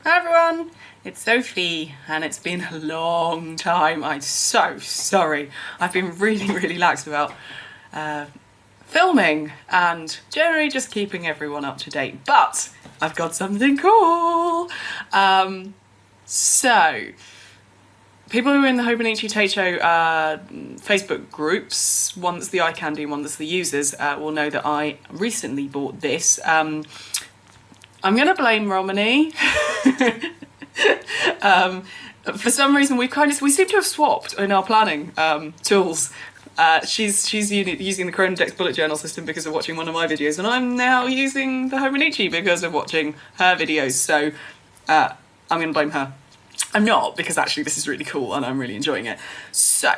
Hi everyone, it's Sophie and it's been a long time. I'm so sorry. I've been really lax about filming and generally just keeping everyone up to date, but I've got something cool. So, people who are in the Hobonichi Techo Facebook groups, one that's the eye candy and one that's the users, will know that I recently bought this. I'm going to blame Romany. For some reason, we seem to have swapped in our planning tools. She's using the Chronodex bullet journal system because of watching one of my videos, and I'm now using the Hobonichi because of watching her videos. So I'm going to blame her. I'm not, because actually this is really cool and I'm really enjoying it. So.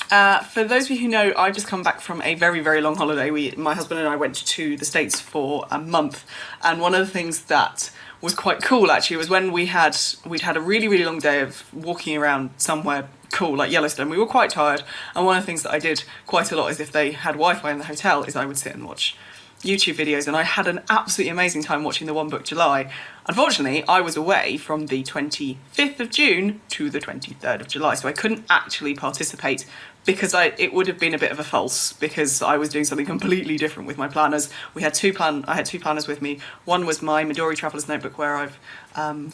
For those of you who know, I've just come back from a very long holiday. My husband and I went to the States for a month, and one of the things that was quite cool actually was when we'd had a really long day of walking around somewhere cool like Yellowstone. We were quite tired, and one of the things that I did quite a lot is if they had Wi-Fi in the hotel is I would sit and watch YouTube videos, and I had an absolutely amazing time watching the One Book July. Unfortunately, I was away from the 25th of June to the 23rd of July, so I couldn't actually participate because it would have been a bit of a false, because I was doing something completely different with my planners. I had two planners with me. One was my Midori Traveller's Notebook, where I've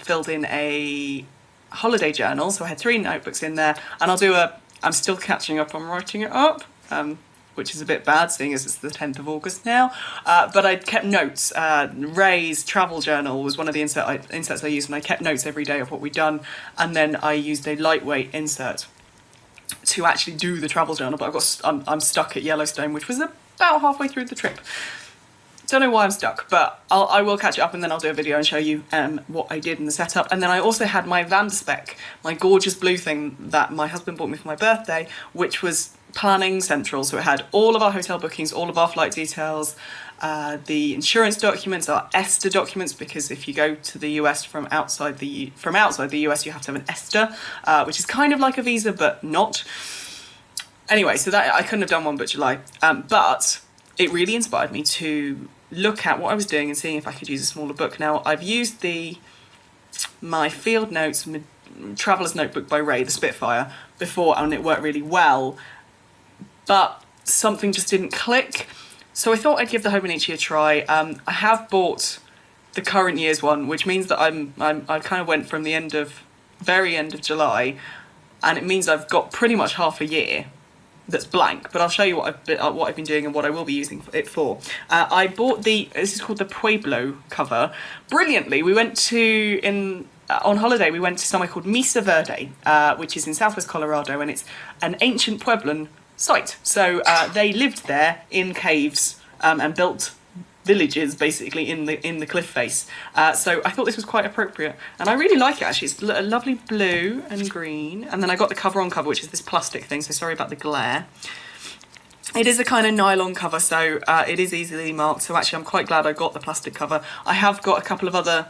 filled in a holiday journal, so I had 3 notebooks in there, and I'm still catching up on writing it up. Which is a bit bad, seeing as it's the 10th of August now. But I kept notes. Ray's travel journal was one of the inserts I used, and I kept notes every day of what we'd done. And then I used a lightweight insert to actually do the travel journal, but I'm stuck at Yellowstone, which was about halfway through the trip. Don't know why I'm stuck, but I will catch it up, and then I'll do a video and show you what I did in the setup. And then I also had my Vanderspec, my gorgeous blue thing that my husband bought me for my birthday, which was planning central. So it had all of our hotel bookings, all of our flight details, the insurance documents, our ESTA documents, because if you go to the US from outside the US, you have to have an ESTA, which is kind of like a visa but not. Anyway, so that I couldn't have done One Book July, but it really inspired me to look at what I was doing and seeing if I could use a smaller book. Now, I've used my Field Notes Traveller's Notebook by Ray, the Spitfire, before, and it worked really well, but something just didn't click. So I thought I'd give the Hobonichi a try. I have bought the current year's one, which means that I kind of went from the very end of July, and it means I've got pretty much half a year that's blank, but I'll show you what I've been doing and what I will be using it for. I bought this is called the Pueblo cover. Brilliantly, we went on holiday, we went to somewhere called Mesa Verde, which is in southwest Colorado, and it's an ancient Pueblan site. So they lived there in caves and built villages basically in the cliff face. So I thought this was quite appropriate, and I really like it actually. It's a lovely blue and green, and then I got the cover on cover, which is this plastic thing, so sorry about the glare. It is a kind of nylon cover, so it is easily marked, so actually I'm quite glad I got the plastic cover. I have got a couple of other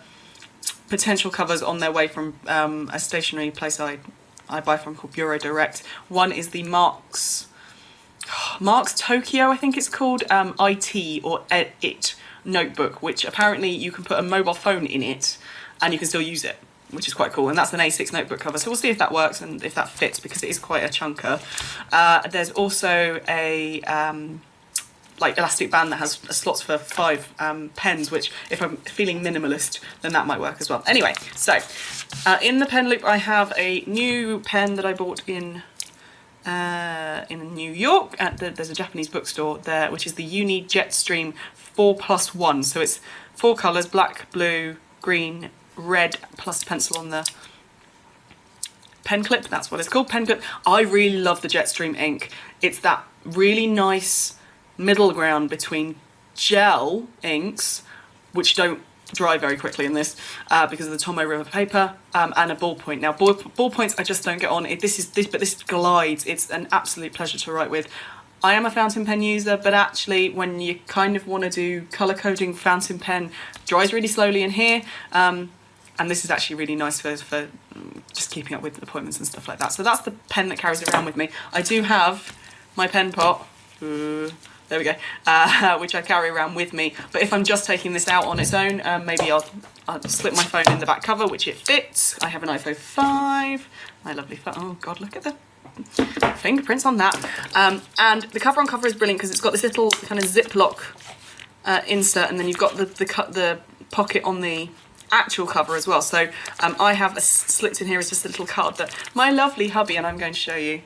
potential covers on their way from a stationery place I buy from called Bureau Direct. One is the Marks Tokyo, I think it's called, IT or IT notebook, which apparently you can put a mobile phone in it and you can still use it, which is quite cool. And that's an A6 notebook cover, so we'll see if that works and if that fits, because it is quite a chunker. There's also a like elastic band that has slots for 5 pens, which if I'm feeling minimalist, then that might work as well. Anyway, so in the pen loop I have a new pen that I bought in New York. There's a Japanese bookstore there, which is the Uni Jetstream 4+1. So it's 4 colours: black, blue, green, red, plus pencil on the pen clip. That's what it's called, pen clip. I really love the Jetstream ink. It's that really nice middle ground between gel inks, which don't dry very quickly in this because of the Tomoe River paper, and a ballpoint. Now ballpoints I just don't get on. But this glides. It's an absolute pleasure to write with. I am a fountain pen user, but actually when you kind of want to do colour coding, fountain pen dries really slowly in here, and this is actually really nice for just keeping up with appointments and stuff like that. So that's the pen that carries around with me. I do have my pen pot. There we go, which I carry around with me. But if I'm just taking this out on its own, maybe I'll I'll slip my phone in the back cover, which it fits. I have an iPhone 5, my lovely phone. Oh God, look at the fingerprints on that. And the cover on cover is brilliant because it's got this little kind of Ziploc insert, and then you've got the pocket on the actual cover as well. So I have slipped in here as just a little card that my lovely hubby, and I'm going to show you,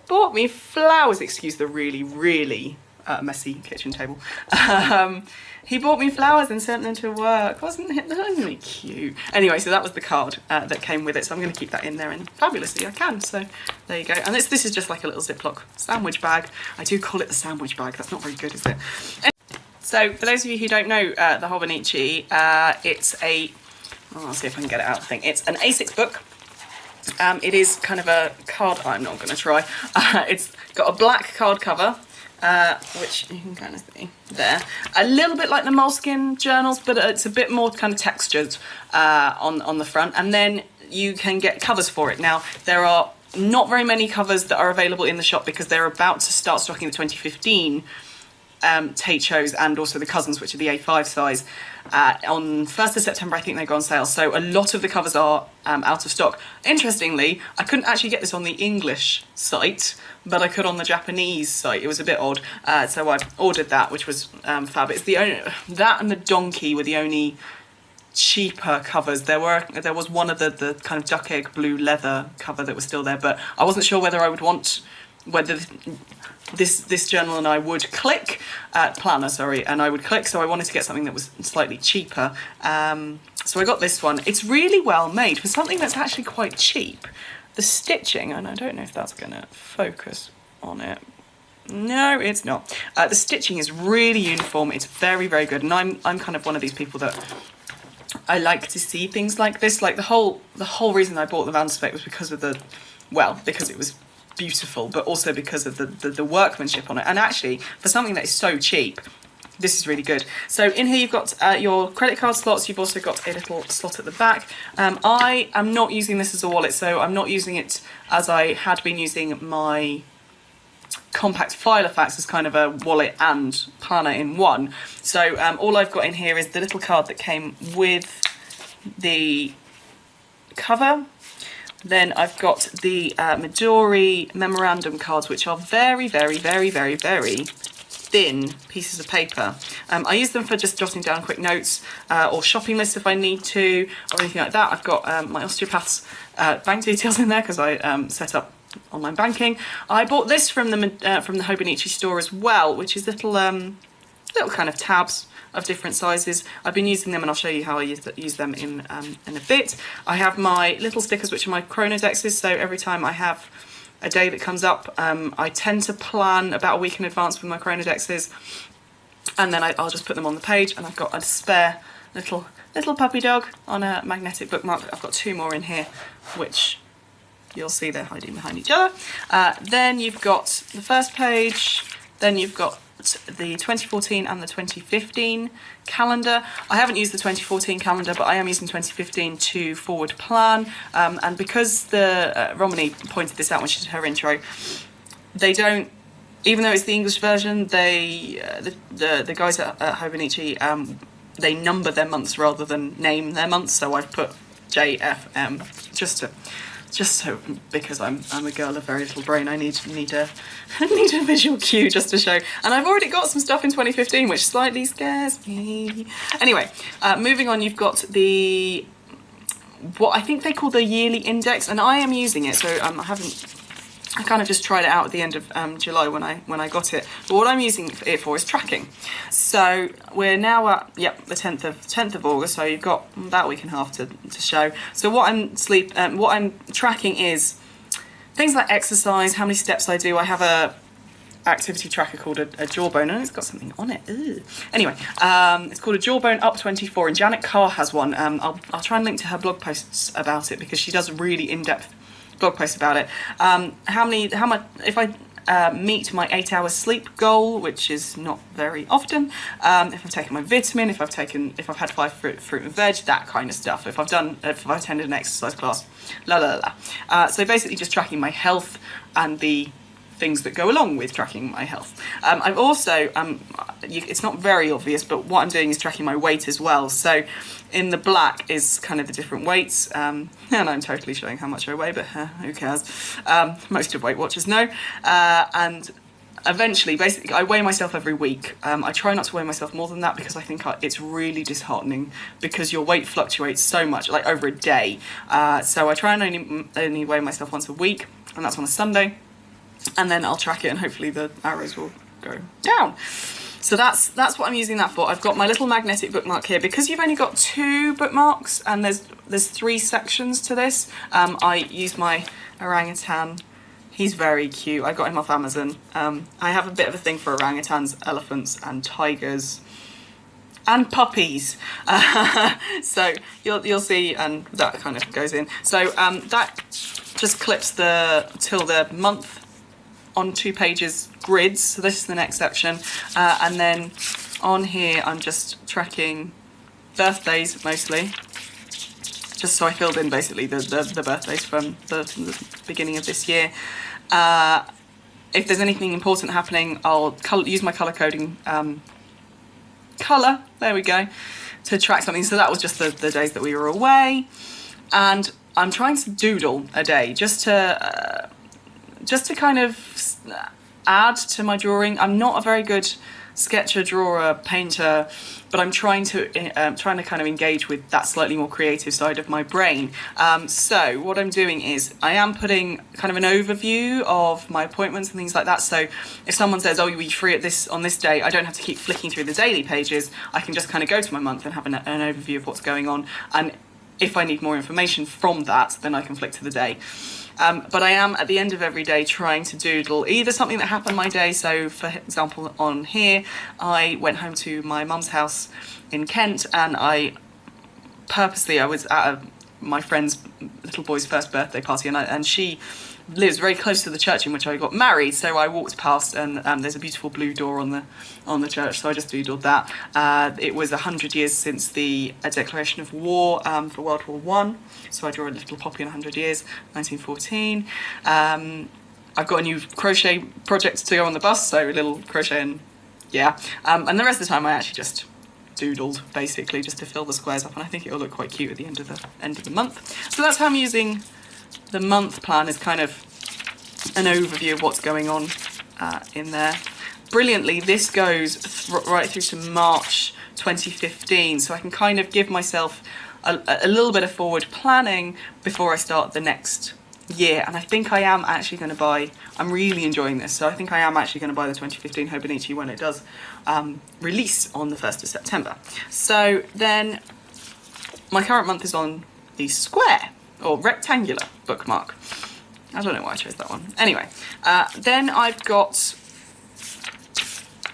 bought me flowers. Excuse the really, really messy kitchen table. He bought me flowers and sent them to work. Wasn't it really cute? Anyway, so that was the card that came with it. So I'm going to keep that in there, and fabulously I can. So there you go. And this is just like a little Ziploc sandwich bag. I do call it the sandwich bag. That's not very good, is it? So for those of you who don't know the Hobonichi, it's a, I'll see if I can get it out of the thing. It's an A6 book. It is kind of a card, I'm not going to try. It's got a black card cover, which you can kind of see there. A little bit like the Moleskine journals, but it's a bit more kind of textured on the front. And then you can get covers for it. Now, there are not very many covers that are available in the shop because they're about to start stocking the 2015 Tate shows and also the Cousins, which are the A5 size. On 1st of September, I think they go on sale. So a lot of the covers are out of stock. Interestingly, I couldn't actually get this on the English site, but I could on the Japanese site. It was a bit odd. So I ordered that, which was fab. It's the only, that and the Donkey were the only cheaper covers. There was one of the kind of duck egg blue leather cover that was still there, but I wasn't sure whether I would want, whether this journal and I would click, planner, sorry, and I would click, so I wanted to get something that was slightly cheaper. So I got this one. It's really well made for something that's actually quite cheap. The stitching, and I don't know if that's going to focus on it. No, it's not. The stitching is really uniform. It's very, very good, and I'm kind of one of these people that I like to see things like this. Like the whole reason I bought the Vanspec was because of because it was beautiful, but also because of the workmanship on it. And actually, for something that is so cheap, this is really good. So in here you've got your credit card slots. You've also got a little slot at the back. I am not using this as a wallet, so I'm not using it as I had been using my compact Filofax as kind of a wallet and planner in one. So all I've got in here is the little card that came with the cover. Then I've got the Midori memorandum cards, which are very, very, very, very, very thin pieces of paper. I use them for just jotting down quick notes or shopping lists if I need to, or anything like that. I've got my osteopath's bank details in there because I set up online banking. I bought this from the Hobonichi store as well, which is little kind of tabs of different sizes. I've been using them, and I'll show you how I use them in a bit. I have my little stickers, which are my chronodexes, so every time I have a day that comes up, I tend to plan about a week in advance with my chronodexes, and then I'll just put them on the page. And I've got a spare little puppy dog on a magnetic bookmark. I've got two more in here, which you'll see they're hiding behind each other. Then you've got the first page, then you've got the 2014 and the 2015 calendar. I haven't used the 2014 calendar, but I am using 2015 to forward plan. And because the Romany pointed this out when she did her intro, they don't, even though it's the English version, they the guys at Hobonichi, they number their months rather than name their months. So I've put JFM just so because I'm a girl of very little brain, I need a visual cue just to show. And I've already got some stuff in 2015, which slightly scares me. Anyway, moving on, you've got what I think they call the yearly index, and I am using it. So I kind of just tried it out at the end of July when I got it. But what I'm using it for is tracking. So we're now at the 10th of August. So you've got about a week and a half to show. So what I'm tracking is things like exercise, how many steps I do. I have a activity tracker called a Jawbone, and it's got something on it. Ugh. Anyway, it's called a Jawbone Up 24, and Janet Carr has one. I'll try and link to her blog posts about it because she does a really in-depth blog post about it. How much if I meet my 8 hours sleep goal, which is not very often, if I've taken my vitamin, if I've had 5 fruit and veg, that kind of stuff, if I've attended an exercise class, so basically just tracking my health and the things that go along with tracking my health. I've also, it's not very obvious, but what I'm doing is tracking my weight as well. So in the black is kind of the different weights, and I'm totally showing how much I weigh, but who cares? Most of Weight Watchers know. And eventually, basically, I weigh myself every week. I try not to weigh myself more than that because I think it's really disheartening because your weight fluctuates so much, like over a day. So I try and only weigh myself once a week, and that's on a Sunday. And then I'll track it, and hopefully the arrows will go down. So that's what I'm using that for. I've got my little magnetic bookmark here. Because you've only got 2 bookmarks and there's 3 sections to this, I use my orangutan. He's very cute. I got him off Amazon. I have a bit of a thing for orangutans, elephants and tigers and puppies. So you'll see, and that kind of goes in. So that just clips till the month on 2 pages grids. So this is the next section. And then on here, I'm just tracking birthdays mostly. Just so I filled in basically the birthdays from the beginning of this year. If there's anything important happening, I'll use my colour coding colour, there we go, to track something. So that was just the days that we were away. And I'm trying to doodle a day just to kind of add to my drawing. I'm not a very good sketcher, drawer, painter, but I'm trying to kind of engage with that slightly more creative side of my brain. So what I'm doing is I am putting kind of an overview of my appointments and things like that. So if someone says, "Oh, you'll be free on this day," I don't have to keep flicking through the daily pages. I can just kind of go to my month and have an overview of what's going on. And if I need more information from that, then I can flick to the day. But I am, at the end of every day, trying to doodle either something that happened my day. So, for example, on here, I went home to my mum's house in Kent, and I was at my friend's little boy's first birthday party, and she lives very close to the church in which I got married. So I walked past, and there's a beautiful blue door on the church. So I just doodled that. It was 100 years since the declaration of war for World War One. So I draw a little poppy in 100 years, 1914. I've got a new crochet project to go on the bus, so a little crochet and the rest of the time I actually just doodled, basically, just to fill the squares up, and I think it'll look quite cute at the end of the month. So that's how I'm using the month plan, is kind of an overview of what's going on in there. Brilliantly, this goes right through to March 2015, so I can kind of give myself a little bit of forward planning before I start the next year. And I think I am actually going to buy, I'm really enjoying this, so I think I am actually going to buy the 2015 Hobonichi when it does release on the 1st of September. So then my current month is on the square or rectangular bookmark. I don't know why I chose that one. Anyway, then I've got,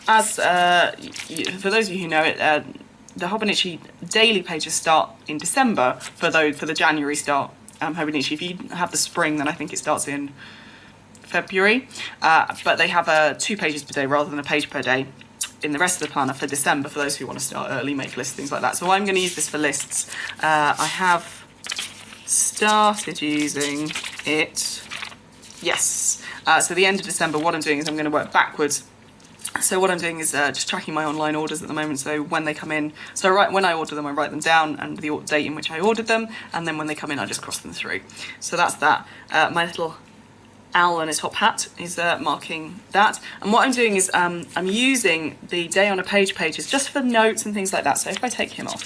as for those of you who know it, the Hobonichi daily pages start in December for the January start Hobonichi. If you have the spring, then I think it starts in February. But they have 2 pages per day rather than a page per day in the rest of the planner for December, for those who want to start early, make lists, things like that. So I'm going to use this for lists. I have started using it. Yes. So the end of December, what I'm doing is I'm going to work backwards. So what I'm doing is just tracking my online orders at the moment, so when they come in, when I order them, I write them down and the date in which I ordered them, and then when they come in, I just cross them through. So that's that. My little owl and his top hat is marking that. And what I'm doing is I'm using the day on a page pages just for notes and things like that. So if I take him off,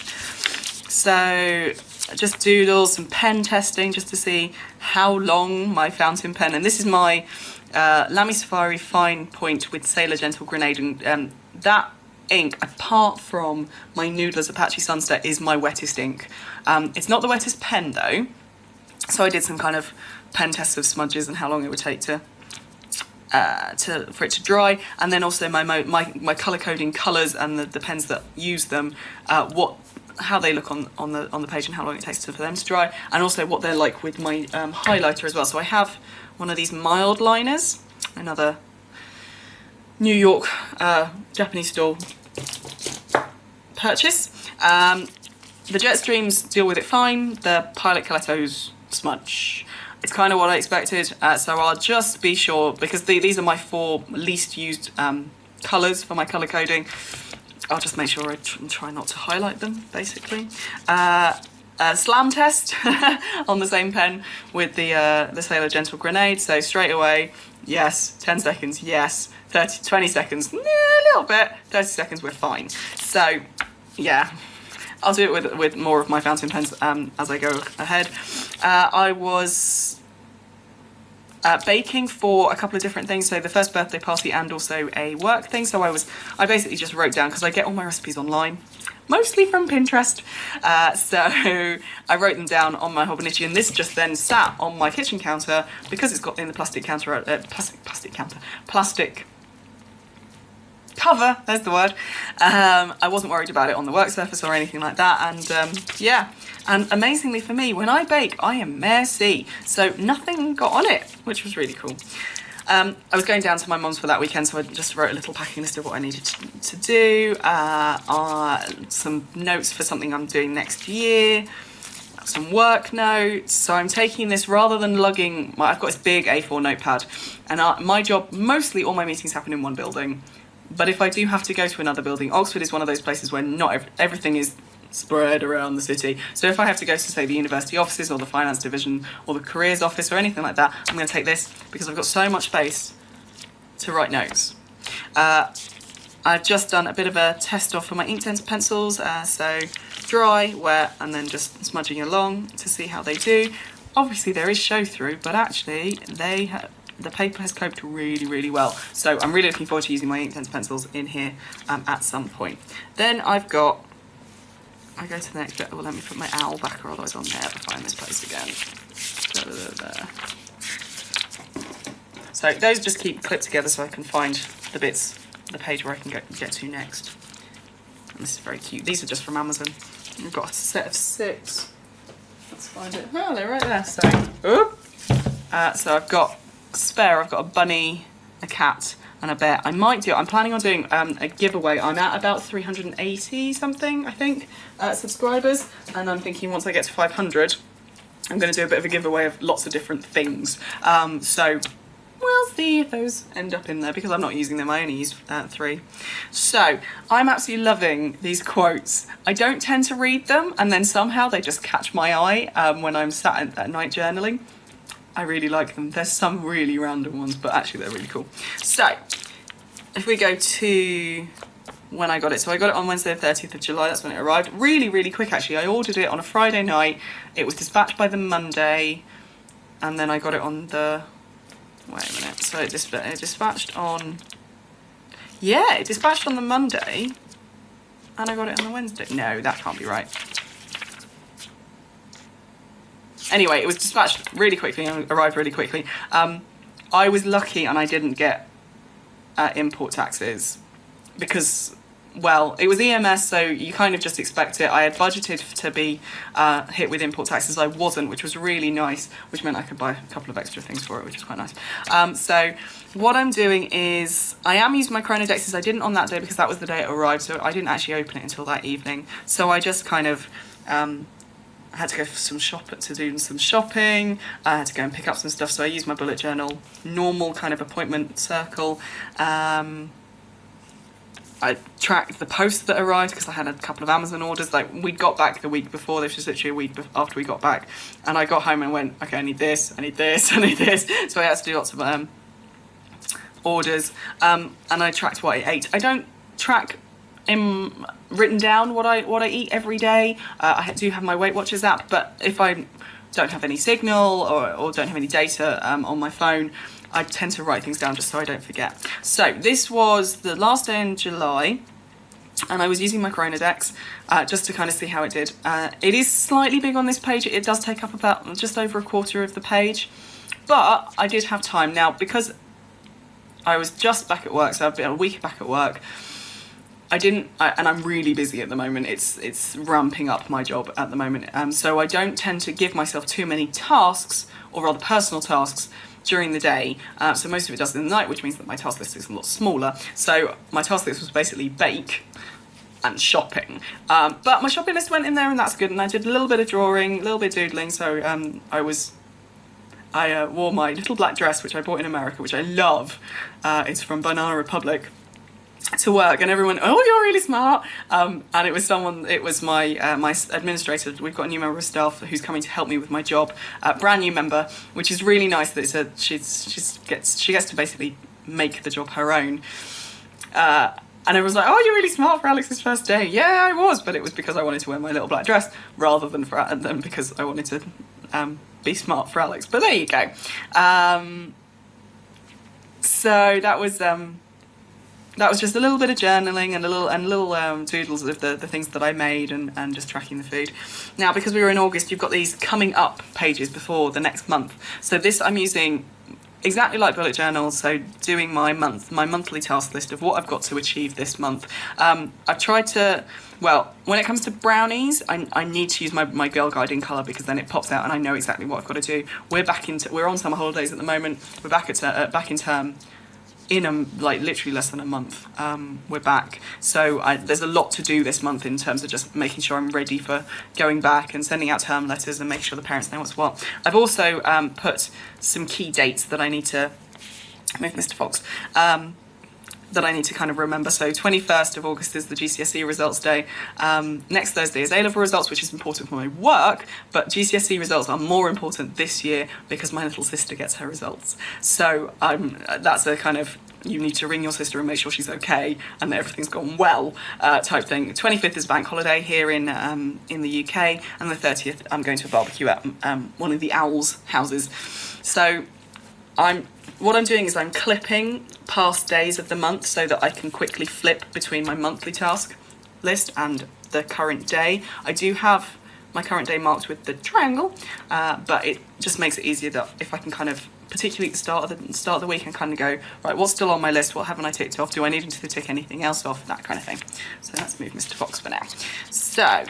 so just doodle some pen testing just to see how long my fountain pen, and this is my Lamy Safari Fine Point with Sailor Gentle Grenade, and that ink, apart from my Noodler's Apache Sunset, is my wettest ink. It's not the wettest pen though, so I did some kind of pen tests of smudges and how long it would take for it to dry, and then also my colour coding colours and the pens that use them, how they look on the page and how long it takes for them to dry, and also what they're like with my highlighter as well. So I have one of these mild liners, another New York Japanese store purchase. The Jetstreams deal with it fine, the Pilot Colettos smudge. It's kind of what I expected, so I'll just be sure, because these are my 4 least used colours for my colour coding. I'll just make sure I try not to highlight them, basically. Slam test on the same pen with the Sailor Gentle Grenade, so straight away, yes, 10 seconds, yes, 20 seconds, a little bit, 30 seconds, we're fine. So, yeah. I'll do it with more of my fountain pens as I go ahead. I was baking for a couple of different things, so the first birthday party and also a work thing. So I basically just wrote down, because I get all my recipes online, mostly from Pinterest. So I wrote them down on my Hobonichi, and this just then sat on my kitchen counter because it's got in the plastic cover, there's the word. I wasn't worried about it on the work surface or anything like that, and yeah. And amazingly for me, when I bake, I am messy, so nothing got on it, which was really cool. I was going down to my mum's for that weekend, so I just wrote a little packing list of what I needed to do, some notes for something I'm doing next year, some work notes. So I'm taking this, rather than lugging, I've got this big A4 notepad, and my job, mostly all my meetings happen in one building. But if I do have to go to another building, Oxford is one of those places where not everything is spread around the city. So if I have to go to, say, the university offices or the finance division or the careers office or anything like that, I'm going to take this because I've got so much space to write notes. I've just done a bit of a test off for my Inktense pencils, so dry, wet, and then just smudging along to see how they do. Obviously there is show through, but actually the paper has coped really, really well. So I'm really looking forward to using my Inktense pencils in here at some point. Then I go to the next bit. Well, let me put my owl back, or otherwise I'll never find this place again. So those just keep clipped together so I can find the page where I can get to next. And this is very cute. These are just from Amazon. We've got a set of 6. Let's find it. Oh, they're right there. So I've got spare. I've got a bunny, a cat, and a bear. I'm planning on doing a giveaway. I'm at about 380 something, I think, subscribers, and I'm thinking once I get to 500, I'm going to do a bit of a giveaway of lots of different things. So we'll see if those end up in there, because I'm not using them. I only use 3. So I'm absolutely loving these quotes. I don't tend to read them, and then somehow they just catch my eye when I'm sat at night journaling. I really like them. There's some really random ones, but actually they're really cool. So if we go to when I got it. So I got it on Wednesday the 30th of July, that's when it arrived. Really, really quick actually. I ordered it on a Friday night. It was dispatched by the Monday, and then I got it on the, wait a minute, so it dispatched on, yeah, it dispatched on the Monday, and I got it on the Wednesday. No, that can't be right. Anyway, it was dispatched really quickly and arrived really quickly. I was lucky and I didn't get import taxes because, well, it was EMS, so you kind of just expect it. I had budgeted to be hit with import taxes. I wasn't, which was really nice, which meant I could buy a couple of extra things for it, which is quite nice. So what I'm doing is, I am using my Chronodexes. I didn't on that day because that was the day it arrived, so I didn't actually open it until that evening. So I just kind of I had to go to do some shopping. I had to go and pick up some stuff, so I used my bullet journal, normal kind of appointment circle. I tracked the post that arrived because I had a couple of Amazon orders. Like, we got back the week before. This was literally a week after we got back, and I got home and went, okay, I need this, I need this, I need this. So I had to do lots of orders, and I tracked what I ate. I don't track written down what I eat every day. I do have my Weight Watchers app, but if I don't have any signal or don't have any data on my phone, I tend to write things down just so I don't forget. So this was the last day in July, and I was using my Chronodex just to kind of see how it did. It is slightly big on this page. It does take up about just over a quarter of the page, but I did have time. Now, because I was just back at work, so I've been a week back at work, and I'm really busy at the moment. It's ramping up my job at the moment. So I don't tend to give myself too many tasks, or rather personal tasks, during the day. So most of it does in the night, which means that my task list is a lot smaller. So my task list was basically bake and shopping. But my shopping list went in there, and that's good. And I did a little bit of drawing, a little bit of doodling. So I was I wore my little black dress, which I bought in America, which I love. It's from Banana Republic, to work, and everyone, oh, you're really smart. And it was my administrator. We've got a new member of staff who's coming to help me with my job, brand new member, which is really nice that she gets to basically make the job her own. And everyone's like, oh, you're really smart for Alex's first day. Yeah, I was, but it was because I wanted to wear my little black dress rather than because I wanted to be smart for Alex. But there you go. So that was just a little bit of journaling and little doodles of the things that I made and just tracking the food. Now, because we were in August, you've got these coming up pages before the next month. So this I'm using exactly like bullet journals, so doing my monthly task list of what I've got to achieve this month. I've tried to, well, when it comes to brownies, I need to use my Girl Guide in colour, because then it pops out and I know exactly what I've got to do. We're on summer holidays at the moment. We're back in term in literally less than a month. We're back, so there's a lot to do this month in terms of just making sure I'm ready for going back and sending out term letters and making sure the parents know what's what. I've also put some key dates that I need to move Mr. Fox, that I need to kind of remember. So 21st of August is the GCSE results day. Next Thursday is A-level results, which is important for my work, but GCSE results are more important this year because my little sister gets her results. So that's a kind of, you need to ring your sister and make sure she's okay and that everything's gone well type thing. 25th is bank holiday here in the UK, and the 30th I'm going to a barbecue at one of the Owls houses. So what I'm doing is I'm clipping past days of the month so that I can quickly flip between my monthly task list and the current day. I do have my current day marked with the triangle, but it just makes it easier that if I can kind of, particularly at the start of the week, and kind of go, right, what's still on my list? What haven't I ticked off? Do I need to tick anything else off? That kind of thing. So let's move Mr. Fox for now. So,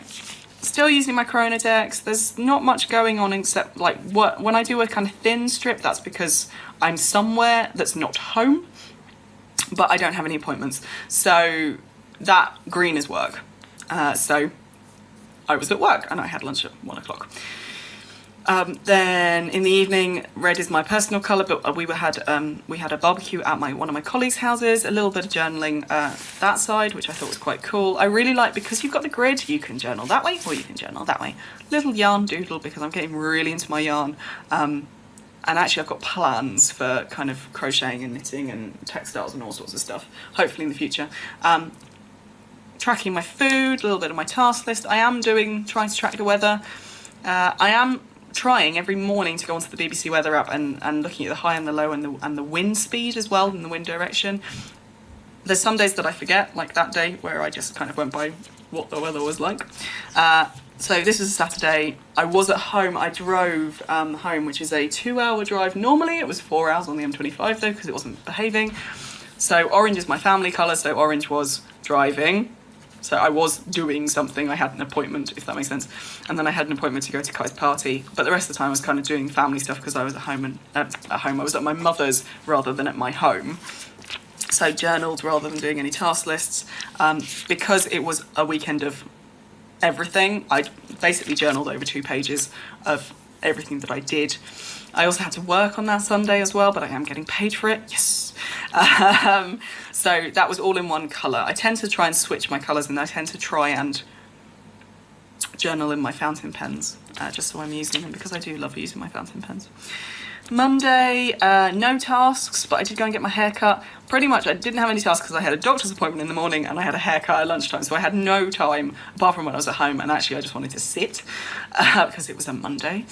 still using my Chronodex. There's not much going on except when I do a kind of thin strip, that's because I'm somewhere that's not home, but I don't have any appointments. So that green is work. So I was at work and I had lunch at 1 o'clock. Then in the evening, red is my personal colour, but we had a barbecue at one of my colleagues' houses, a little bit of journaling that side, which I thought was quite cool. I really like, because you've got the grid, you can journal that way or you can journal that way. Little yarn doodle, because I'm getting really into my yarn. And actually I've got plans for kind of crocheting and knitting and textiles and all sorts of stuff, hopefully in the future. Tracking my food, a little bit of my task list. I am trying to track the weather. I am trying every morning to go onto the BBC weather app and looking at the high and the low and the wind speed as well, and the wind direction. There's some days that I forget, like that day where I just kind of went by what the weather was like. So this is a Saturday. I was at home. I drove home, which is a 2-hour drive. Normally it was 4 hours on the M25 though, because it wasn't behaving. So orange is my family colour, so orange was driving. So I was doing something. I had an appointment, if that makes sense. And then I had an appointment to go to Kai's party. But the rest of the time I was kind of doing family stuff because I was at home I was at my mother's rather than at my home. So journaled rather than doing any task lists. Because it was a weekend of everything, I basically journaled over 2 pages of everything that I did. I also had to work on that Sunday as well, but I am getting paid for it. Yes. So that was all in one colour. I tend to try and switch my colours, and I tend to try and journal in my fountain pens, just so I'm using them, because I do love using my fountain pens. Monday, no tasks, but I did go and get my hair cut. Pretty much I didn't have any tasks because I had a doctor's appointment in the morning and I had a haircut at lunchtime, so I had no time apart from when I was at home, and actually I just wanted to sit because it was a Monday.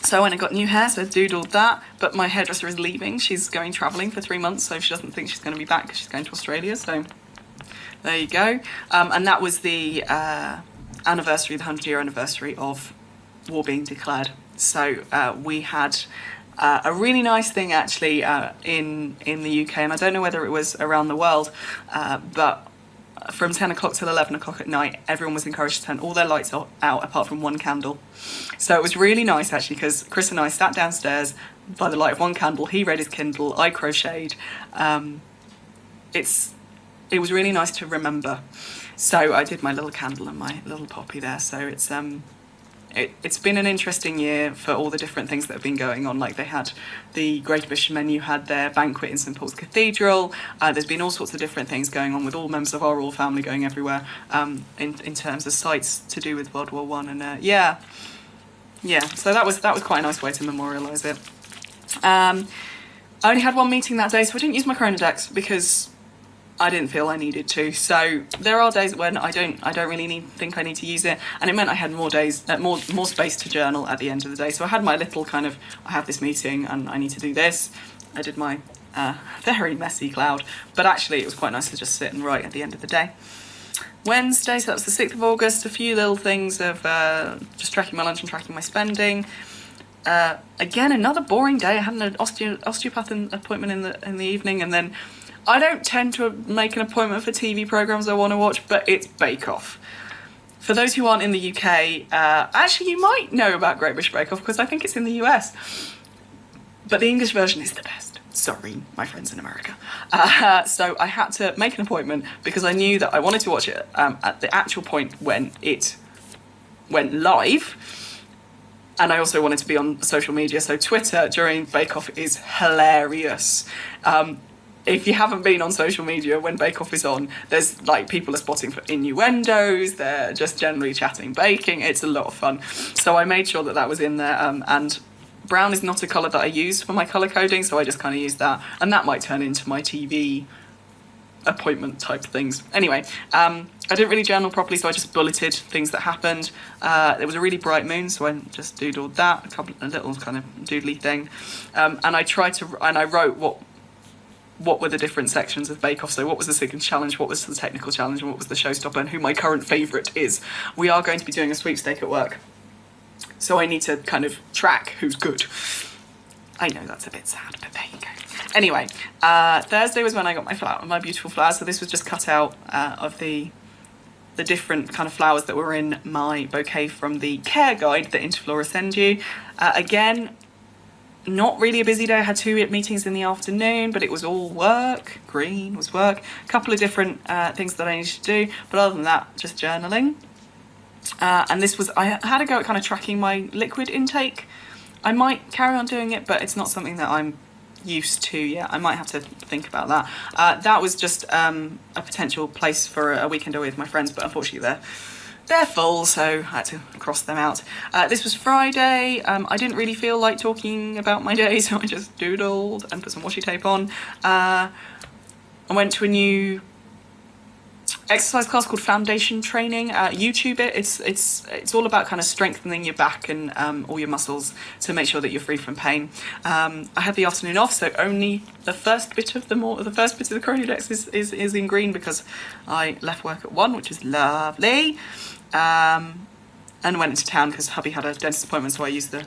So I went and got new hair, so I doodled that, but my hairdresser is leaving. She's going travelling for 3 months, so she doesn't think she's going to be back because she's going to Australia, so there you go. And that was the anniversary, the 100-year anniversary of war being declared. So we had a really nice thing actually in the UK, and I don't know whether it was around the world, but from 10 o'clock till 11 o'clock at night, everyone was encouraged to turn all their lights out apart from one candle. So it was really nice actually, because Chris and I sat downstairs by the light of one candle. He read his Kindle, I crocheted. It was really nice to remember. So I did my little candle and my little poppy there. So it's it's been an interesting year for all the different things that have been going on. Like they had the Greater Bishop Menu had their banquet in St Paul's Cathedral. There's been all sorts of different things going on with all members of our royal family going everywhere in terms of sites to do with World War One. And yeah. So that was quite a nice way to memorialise it. I only had one meeting that day, so I didn't use my Chronodex because I didn't feel I needed to. So there are days when I don't really think I need to use it, and it meant I had more days, more space to journal at the end of the day. So I had my little kind of, I have this meeting and I need to do this. I did my very messy cloud, but actually it was quite nice to just sit and write at the end of the day. Wednesday, so that was the 6th of August, a few little things of just tracking my lunch and tracking my spending. Again, another boring day. I had an osteopath appointment in the evening, and then I don't tend to make an appointment for TV programmes I want to watch, but it's Bake Off. For those who aren't in the UK, actually you might know about Great British Bake Off because I think it's in the US, but the English version is the best. Sorry, my friends in America. So I had to make an appointment because I knew that I wanted to watch it at the actual point when it went live. And I also wanted to be on social media, so Twitter during Bake Off is hilarious. If you haven't been on social media when Bake Off is on, there's like people are spotting for innuendos, they're just generally chatting baking, it's a lot of fun. So I made sure that was in there, and brown is not a colour that I use for my colour coding, so I just kind of use that, and that might turn into my TV appointment type things. Anyway, I didn't really journal properly, so I just bulleted things that happened. There was a really bright moon, so I just doodled that, a little kind of doodly thing, and I wrote what were the different sections of Bake Off. So what was the second challenge, what was the technical challenge, and what was the showstopper, and who my current favourite is. We are going to be doing a sweepstake at work, so I need to kind of track who's good. I know that's a bit sad, but there you go. Anyway, Thursday was when I got my beautiful flowers. So this was just cut out of the different kind of flowers that were in my bouquet from the care guide that Interflora send you. Again, not really a busy day. I had 2 meetings in the afternoon, but it was all work. Green was work. A couple of different things that I needed to do, but other than that, just journaling. And I had to go at kind of tracking my liquid intake. I might carry on doing it, but it's not something that I'm used to yet. I might have to think about that. That was just a potential place for a weekend away with my friends, but unfortunately they're full, so I had to cross them out. This was Friday. I didn't really feel like talking about my day, so I just doodled and put some washi tape on. I went to a new exercise class called Foundation Training. YouTube it. It's all about kind of strengthening your back and all your muscles to make sure that you're free from pain. I had the afternoon off, so only the first bit of the Chronodex is in green because I left work at 1, which is lovely. And went into town because hubby had a dentist appointment, so I used the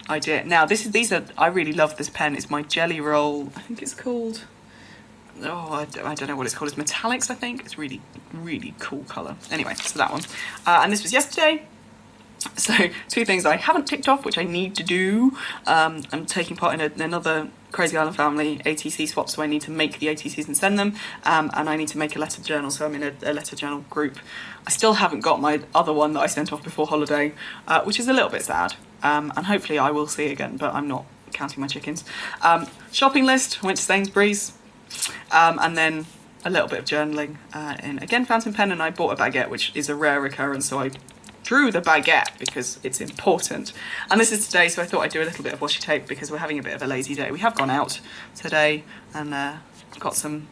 idea. Now I really love this pen. It's my Jelly Roll, I think it's called. I don't know what it's called. It's metallics, I think. It's really, really cool colour. Anyway, so that one. And this was yesterday. So 2 things I haven't ticked off, which I need to do. I'm taking part in another Crazy Island Family ATC swap, so I need to make the ATCs and send them. And I need to make a letter journal, so I'm in a letter journal group. I still haven't got my other one that I sent off before holiday, which is a little bit sad. And hopefully I will see again, but I'm not counting my chickens. Shopping list, went to Sainsbury's. And then a little bit of journaling in, again, fountain pen, and I bought a baguette, which is a rare occurrence, so I drew the baguette because it's important. And this is today, so I thought I'd do a little bit of washi tape because we're having a bit of a lazy day. We have gone out today and got some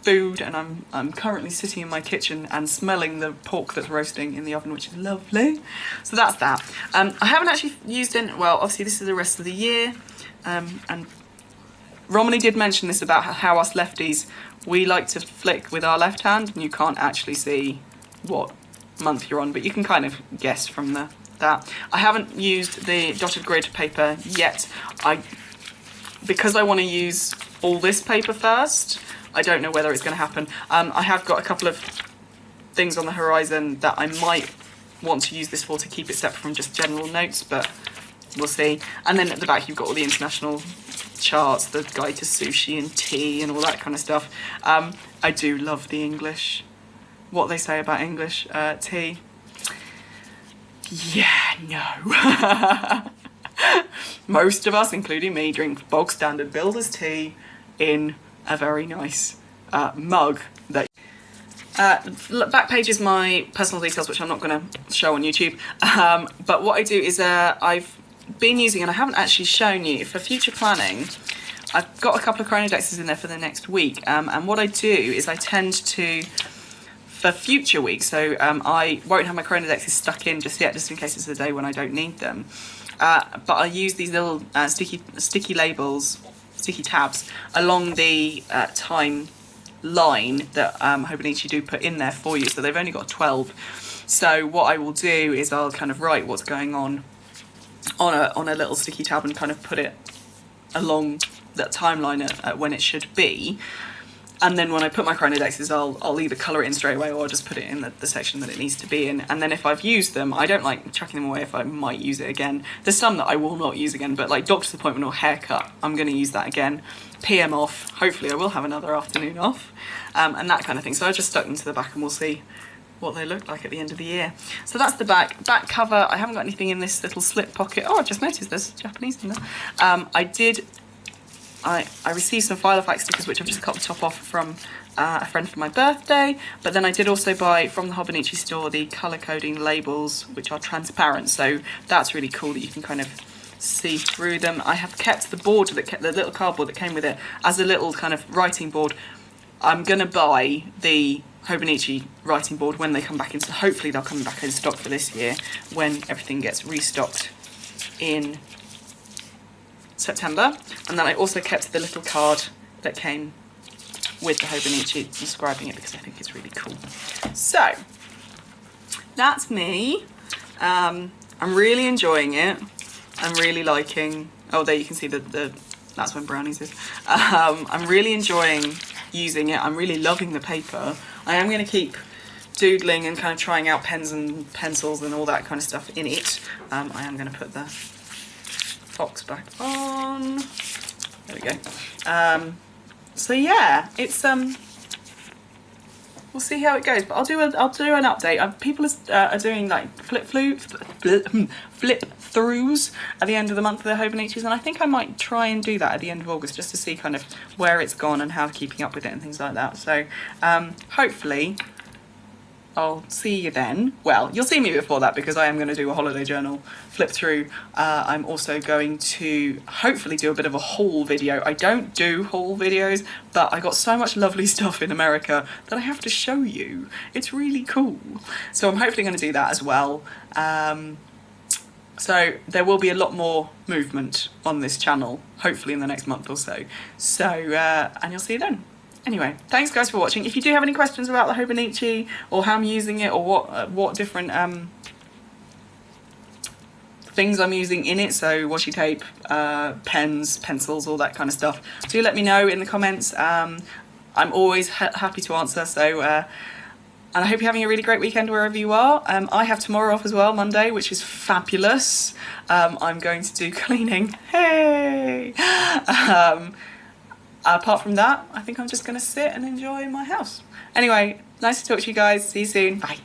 food, and I'm currently sitting in my kitchen and smelling the pork that's roasting in the oven, which is lovely. So that's that. I haven't actually used it, well, obviously this is the rest of the year, and Romany did mention this about how us lefties, we like to flick with our left hand, and you can't actually see what month you're on, but you can kind of guess from that. I haven't used the dotted grid paper yet. Because I want to use all this paper first, I don't know whether it's going to happen. I have got a couple of things on the horizon that I might want to use this for to keep it separate from just general notes, but we'll see. And then at the back you've got all the international charts, the guide to sushi and tea and all that kind of stuff. I do love the English, what they say about English tea. Yeah, no. Most of us, including me, drink bog standard Builder's tea in a very nice mug. That back page is my personal details, which I'm not going to show on YouTube. But what I do is I've been using, and I haven't actually shown you, for future planning, I've got a couple of Chronodexes in there for the next week. And what I do is I tend to, for future weeks, so I won't have my Chronodexes stuck in just yet, just in case it's a day when I don't need them. But I use these little sticky labels, sticky tabs, along the time line that Hobonichi do put in there for you. So they've only got 12. So what I will do is I'll kind of write what's going on a little sticky tab and kind of put it along that timeline at when it should be. And then when I put my Chronodexes, I'll either colour it in straight away or I'll just put it in the section that it needs to be in. And then if I've used them, I don't like chucking them away if I might use it again. There's some that I will not use again, but like doctor's appointment or haircut, I'm going to use that again. PM off, hopefully I will have another afternoon off, and that kind of thing. So I just stuck them to the back and we'll see what they look like at the end of the year. So that's the back cover. I haven't got anything in this little slip pocket. Oh, I just noticed there's Japanese in there. I received some Filofax stickers, which I've just cut the top off from a friend for my birthday. But then I did also buy from the Hobonichi store the colour coding labels, which are transparent. So that's really cool that you can kind of see through them. I have kept the board, the little cardboard that came with it, as a little kind of writing board. I'm going to buy the Hobonichi writing board when they come back in. So hopefully they'll come back in stock for this year when everything gets restocked in September. And then I also kept the little card that came with the Hobonichi describing it because I think it's really cool. So that's me. I'm really enjoying it. I'm really liking, oh there you can see that's when Brownies is. I'm really enjoying using it. I'm really loving the paper. I am going to keep doodling and kind of trying out pens and pencils and all that kind of stuff in it. I am going to put the box back on. There we go. So yeah, it's we'll see how it goes, but I'll do an update. People are doing like flip throughs at the end of the month for their Hobonichis, and I think I might try and do that at the end of August just to see kind of where it's gone and how keeping up with it and things like that. So hopefully I'll see you then. Well, you'll see me before that because I am going to do a holiday journal flip through. I'm also going to hopefully do a bit of a haul video. I don't do haul videos, but I got so much lovely stuff in America that I have to show you. It's really cool. So I'm hopefully going to do that as well. So there will be a lot more movement on this channel, hopefully in the next month or so. So, and you'll see you then. Anyway, thanks guys for watching. If you do have any questions about the Hobonichi or how I'm using it or what different things I'm using in it, so washi tape, pens, pencils, all that kind of stuff, do let me know in the comments. I'm always happy to answer. So, and I hope you're having a really great weekend wherever you are. I have tomorrow off as well, Monday, which is fabulous. I'm going to do cleaning. Hey! Apart from that, I think I'm just going to sit and enjoy my house. Anyway, nice to talk to you guys. See you soon. Bye.